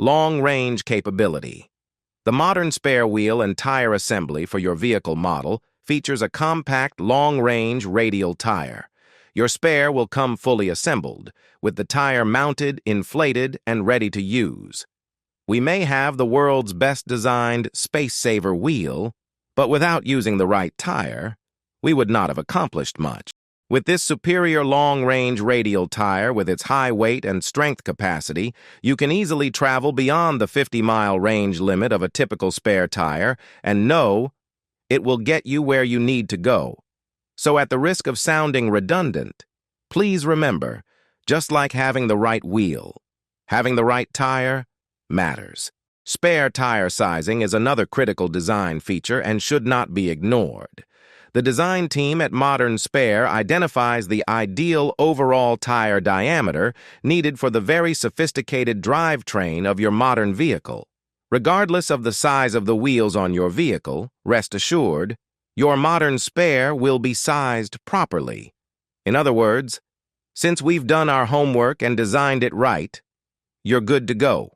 Long-range capability. The modern spare wheel and tire assembly for your vehicle model features a compact, long-range radial tire. Your spare will come fully assembled, with the tire mounted, inflated, and ready to use. We may have the world's best-designed space-saver wheel, but without using the right tire, we would not have accomplished much. With this superior long-range radial tire with its high weight and strength capacity, you can easily travel beyond the 50-mile range limit of a typical spare tire and know it will get you where you need to go. So at the risk of sounding redundant, please remember, just like having the right wheel, having the right tire matters. Spare tire sizing is another critical design feature and should not be ignored. The design team at Modern Spare identifies the ideal overall tire diameter needed for the very sophisticated drivetrain of your modern vehicle. Regardless of the size of the wheels on your vehicle, rest assured, your Modern Spare will be sized properly. In other words, since we've done our homework and designed it right, you're good to go.